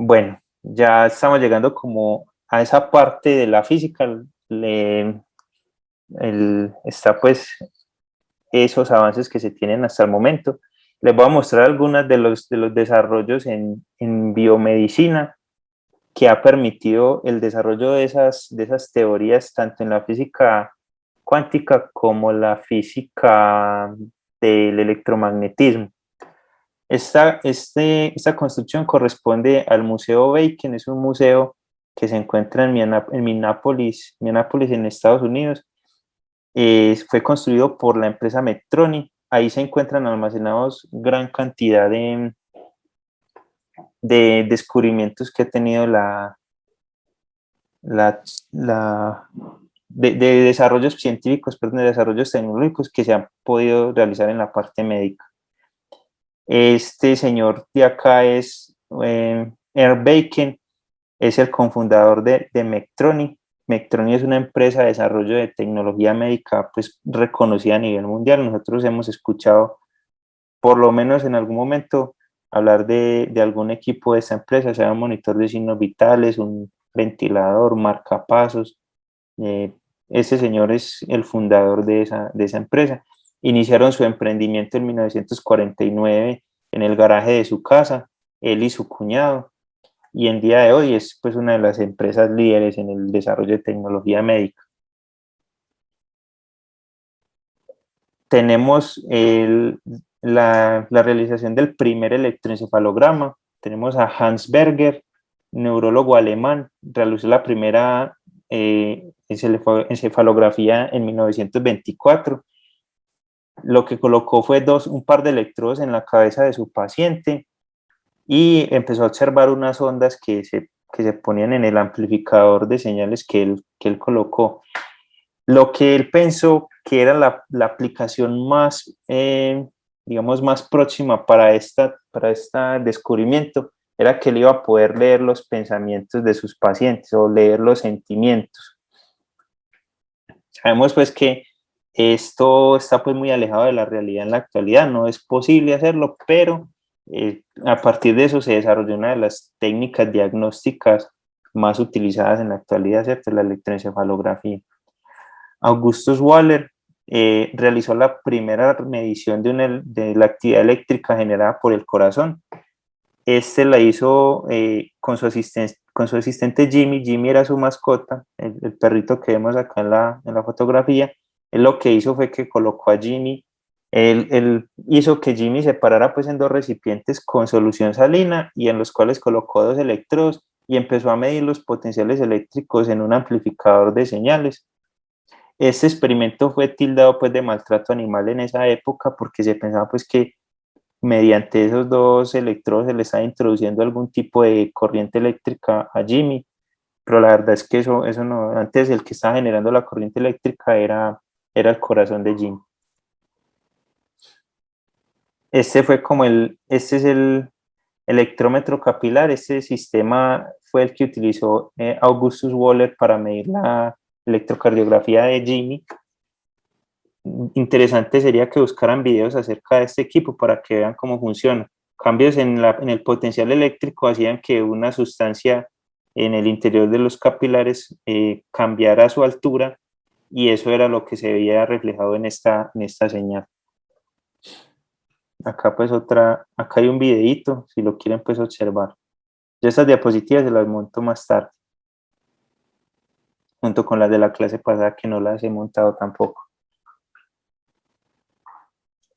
Bueno, ya estamos llegando como a esa parte de la física, está pues esos avances que se tienen hasta el momento. Les voy a mostrar algunos de los desarrollos en biomedicina que ha permitido el desarrollo de esas teorías tanto en la física cuántica como la física del electromagnetismo. Esta construcción corresponde al Museo Bacon, es un museo que se encuentra en Minneapolis, en Estados Unidos. Fue construido por la empresa Medtronic. Ahí se encuentran almacenados gran cantidad de descubrimientos que ha tenido la, la de desarrollos científicos, perdón, de desarrollos tecnológicos que se han podido realizar en la parte médica. Este señor de acá es Aaron Bacon, es el cofundador de Medtronic. Medtronic es una empresa de desarrollo de tecnología médica pues reconocida a nivel mundial. Nosotros hemos escuchado, por lo menos en algún momento, hablar de algún equipo de esta empresa, sea un monitor de signos vitales, un ventilador, marcapasos. Eh, Este señor es el fundador de esa empresa. Iniciaron su emprendimiento en 1949 en el garaje de su casa, él y su cuñado, y en día de hoy es pues una de las empresas líderes en el desarrollo de tecnología médica. Tenemos la realización del primer electroencefalograma. Tenemos a Hans Berger, neurólogo alemán, realizó la primera encefalografía en 1924. Lo que colocó fue un par de electrodos en la cabeza de su paciente y empezó a observar unas ondas que se ponían en el amplificador de señales que él colocó. Lo que él pensó que era la aplicación más, digamos, más próxima para este descubrimiento era que él iba a poder leer los pensamientos de sus pacientes o leer los sentimientos. Sabemos pues que esto está pues muy alejado de la realidad en la actualidad, no es posible hacerlo, pero a partir de eso se desarrolló una de las técnicas diagnósticas más utilizadas en la actualidad, ¿cierto? La electroencefalografía. Augustus Waller realizó la primera medición de la actividad eléctrica generada por el corazón. Este la hizo con su asistente Jimmy. Jimmy era su mascota, el perrito que vemos acá en la fotografía. Él lo que hizo fue que colocó a Jimmy, él hizo que Jimmy se parara pues en dos recipientes con solución salina y en los cuales colocó dos electrodos y empezó a medir los potenciales eléctricos en un amplificador de señales. Este experimento fue tildado pues de maltrato animal en esa época porque se pensaba pues que mediante esos dos electrodos se le estaba introduciendo algún tipo de corriente eléctrica a Jimmy, pero la verdad es que eso no, antes el que estaba generando la corriente eléctrica era el corazón de Jimmy. Este es el electrómetro capilar. Este sistema fue el que utilizó Augustus Waller para medir la electrocardiografía de Jimmy. Interesante sería que buscaran videos acerca de este equipo para que vean cómo funciona. Cambios en el potencial eléctrico hacían que una sustancia en el interior de los capilares cambiara su altura y eso era lo que se veía reflejado en esta señal. Acá pues acá hay un videito, si lo quieren pues observar. Yo estas diapositivas se las monto más tarde, junto con las de la clase pasada que no las he montado tampoco.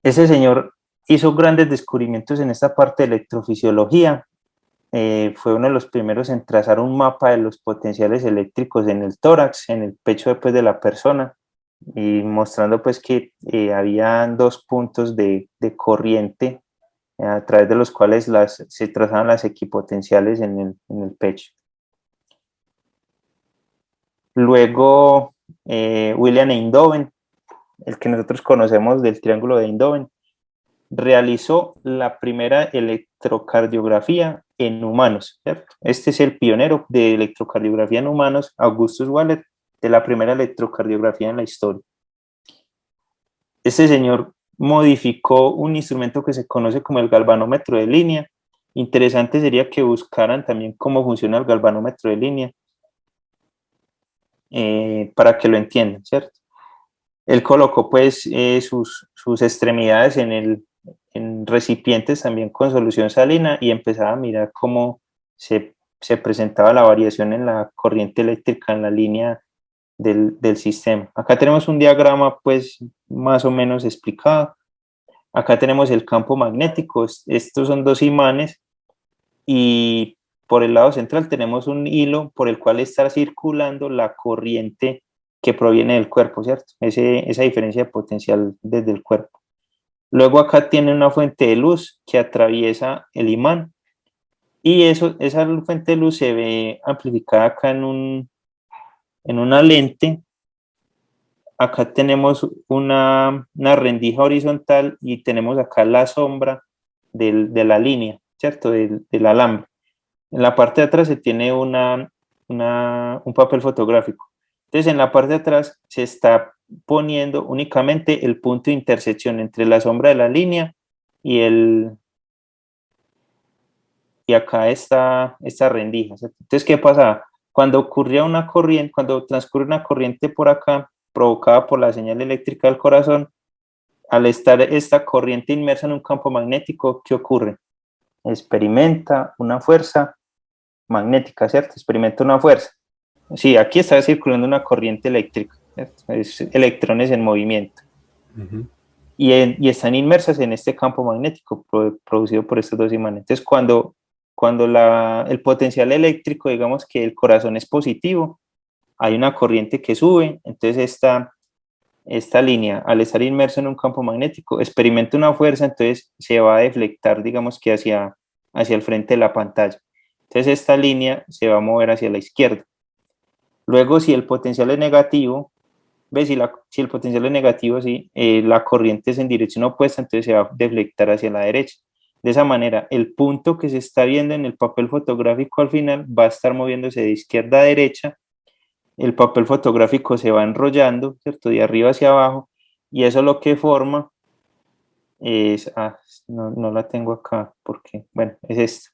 Ese señor hizo grandes descubrimientos en esta parte de electrofisiología. Fue uno de los primeros en trazar un mapa de los potenciales eléctricos en el tórax, en el pecho después de la persona, y mostrando pues que había dos puntos de corriente a través de los cuales se trazaban las equipotenciales en el pecho. Luego, William Einthoven, el que nosotros conocemos del triángulo de Einthoven, realizó la primera electrocardiografía en humanos, ¿cierto? Este es el pionero de electrocardiografía en humanos, Augustus Waller, de la primera electrocardiografía en la historia. Este señor modificó un instrumento que se conoce como el galvanómetro de línea interesante sería que buscaran también cómo funciona el galvanómetro de línea, para que lo entiendan, ¿cierto? Él colocó pues sus extremidades en recipientes también con solución salina y empezaba a mirar cómo se presentaba la variación en la corriente eléctrica en la línea del sistema. Acá tenemos un diagrama pues más o menos explicado. Acá tenemos el campo magnético, estos son dos imanes y por el lado central tenemos un hilo por el cual está circulando la corriente que proviene del cuerpo, ¿cierto? Esa diferencia de potencial desde el cuerpo. Luego acá tiene una fuente de luz que atraviesa el imán y esa fuente de luz se ve amplificada acá en una lente. Acá tenemos una rendija horizontal y tenemos acá la sombra de la línea, ¿cierto? Del alambre. En la parte de atrás se tiene un papel fotográfico. Entonces, en la parte de atrás se está poniendo únicamente el punto de intersección entre la sombra de la línea y y acá está esta rendija, ¿cierto? Entonces, ¿qué pasa? Cuando ocurría una corriente, cuando transcurre una corriente por acá, provocada por la señal eléctrica del corazón, al estar esta corriente inmersa en un campo magnético, ¿qué ocurre? Experimenta una fuerza magnética, ¿cierto? Experimenta una fuerza. Sí, aquí está circulando una corriente eléctrica, ¿cierto? Es electrones en movimiento. Uh-huh. Y están inmersas en este campo magnético producido por estos dos imanes. Entonces, cuando el potencial eléctrico, digamos que el corazón es positivo, hay una corriente que sube, entonces esta línea, al estar inmerso en un campo magnético, experimenta una fuerza, entonces se va a deflectar, digamos que hacia el frente de la pantalla. Entonces esta línea se va a mover hacia la izquierda. Luego, si el potencial es negativo, ¿ves? Si el potencial es negativo, sí, la corriente es en dirección opuesta, entonces se va a deflectar hacia la derecha. De esa manera, el punto que se está viendo en el papel fotográfico al final va a estar moviéndose de izquierda a derecha. El papel fotográfico se va enrollando, ¿cierto? De arriba hacia abajo, y eso lo que forma es, no la tengo acá, porque, bueno, es esta,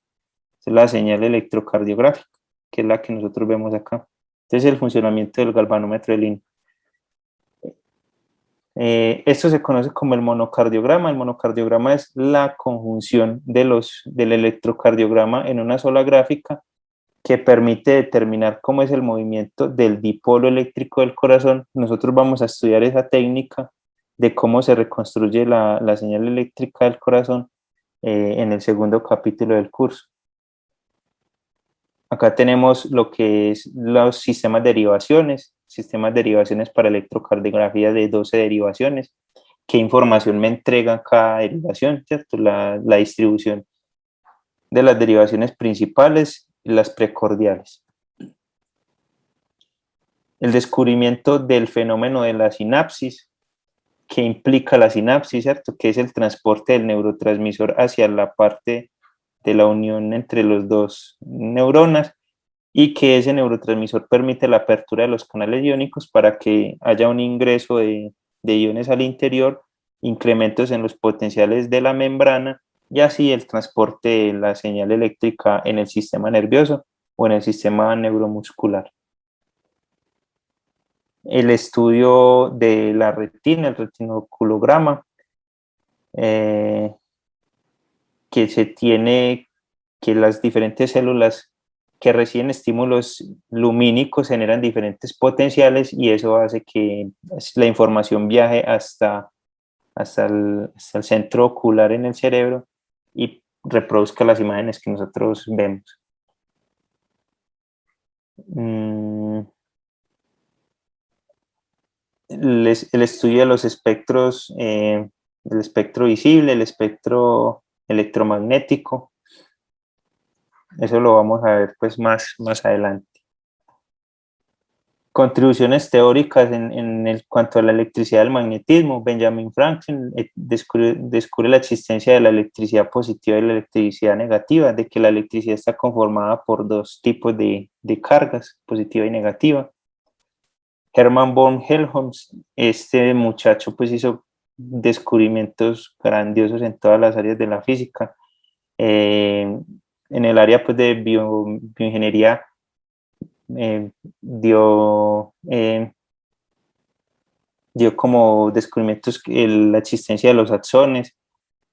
es la señal electrocardiográfica, que es la que nosotros vemos acá. Entonces, el funcionamiento del galvanómetro de línea. Esto se conoce como el monocardiograma. El monocardiograma es la conjunción del electrocardiograma en una sola gráfica que permite determinar cómo es el movimiento del dipolo eléctrico del corazón. Nosotros vamos a estudiar esa técnica de cómo se reconstruye la señal eléctrica del corazón en el segundo capítulo del curso. Acá tenemos lo que es los sistemas de derivaciones para electrocardiografía de 12 derivaciones. ¿Qué información me entrega cada derivación? ¿Cierto? La distribución de las derivaciones principales y las precordiales. El descubrimiento del fenómeno de la sinapsis, que implica la sinapsis, ¿cierto? Que es el transporte del neurotransmisor hacia la parte de la unión entre los dos neuronas, y que ese neurotransmisor permite la apertura de los canales iónicos para que haya un ingreso de iones al interior, incrementos en los potenciales de la membrana y así el transporte de la señal eléctrica en el sistema nervioso o en el sistema neuromuscular. El estudio de la retina, el retinoculograma, que se tiene que las diferentes células que reciben estímulos lumínicos generan diferentes potenciales y eso hace que la información viaje hasta el centro ocular en el cerebro y reproduzca las imágenes que nosotros vemos. El estudio de los espectros, el espectro visible, el espectro electromagnético, eso lo vamos a ver pues más adelante. Contribuciones teóricas en cuanto a la electricidad del magnetismo. Benjamin Franklin descubre la existencia de la electricidad positiva y la electricidad negativa, de que la electricidad está conformada por dos tipos de cargas, positiva y negativa. Hermann von Helmholtz, este muchacho pues hizo descubrimientos grandiosos en todas las áreas de la física. En el área pues, de bioingeniería dio, dio como descubrimientos la existencia de los axones,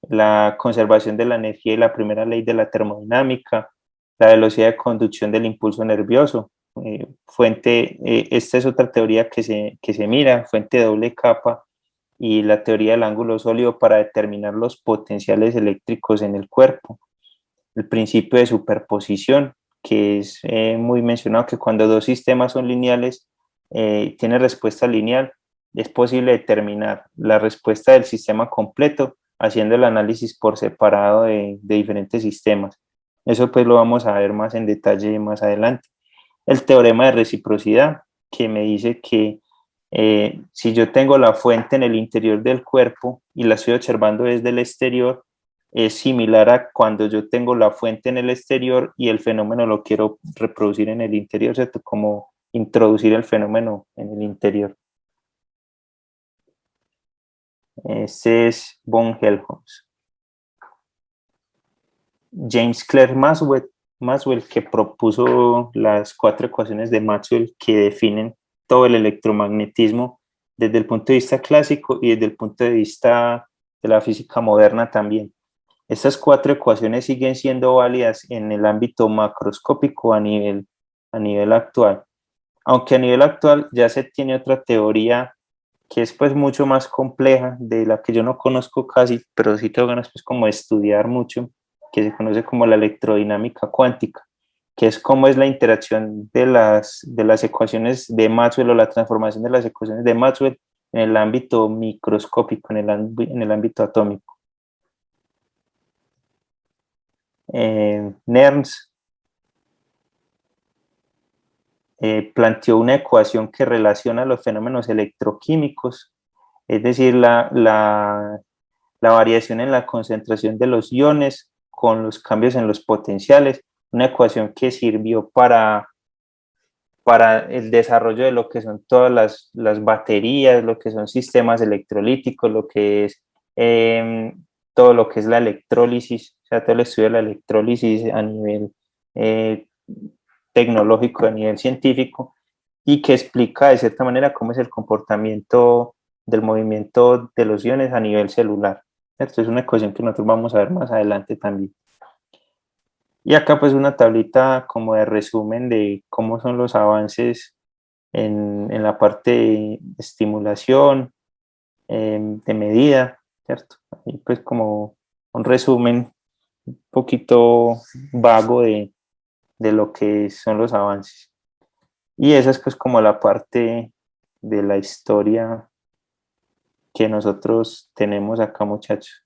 la conservación de la energía y la primera ley de la termodinámica, la velocidad de conducción del impulso nervioso. Esta es otra teoría que se mira, fuente de doble capa, y la teoría del ángulo sólido para determinar los potenciales eléctricos en el cuerpo. El principio de superposición, que es muy mencionado, que cuando dos sistemas son lineales, tienen respuesta lineal, es posible determinar la respuesta del sistema completo haciendo el análisis por separado de diferentes sistemas. Eso pues lo vamos a ver más en detalle más adelante. El teorema de reciprocidad, que me dice que si yo tengo la fuente en el interior del cuerpo y la estoy observando desde el exterior, es similar a cuando yo tengo la fuente en el exterior y el fenómeno lo quiero reproducir en el interior, ¿cierto? Como introducir el fenómeno en el interior. Este es von Helmholtz. James Clerk Maxwell, que propuso las cuatro ecuaciones de Maxwell que definen todo el electromagnetismo desde el punto de vista clásico y desde el punto de vista de la física moderna también. Estas cuatro ecuaciones siguen siendo válidas en el ámbito macroscópico a nivel actual, aunque a nivel actual ya se tiene otra teoría que es pues mucho más compleja, de la que yo no conozco casi, pero sí tengo ganas pues como de estudiar mucho, que se conoce como la electrodinámica cuántica, que es cómo es la interacción de las ecuaciones de Maxwell o la transformación de las ecuaciones de Maxwell en el ámbito microscópico, en el ámbito atómico. Nernst planteó una ecuación que relaciona los fenómenos electroquímicos, es decir, la variación en la concentración de los iones con los cambios en los potenciales, una ecuación que sirvió para el desarrollo de lo que son todas las baterías, lo que son sistemas electrolíticos, lo que es todo lo que es la electrólisis, o sea, todo el estudio de la electrólisis a nivel eh, tecnológico, a nivel científico, y que explica de cierta manera cómo es el comportamiento del movimiento de los iones a nivel celular. Esto es una ecuación que nosotros vamos a ver más adelante también. Y acá pues una tablita como de resumen de cómo son los avances en la parte de estimulación, de medida, ¿cierto? Y pues como un resumen un poquito vago de lo que son los avances. Y esa es pues como la parte de la historia que nosotros tenemos acá, muchachos.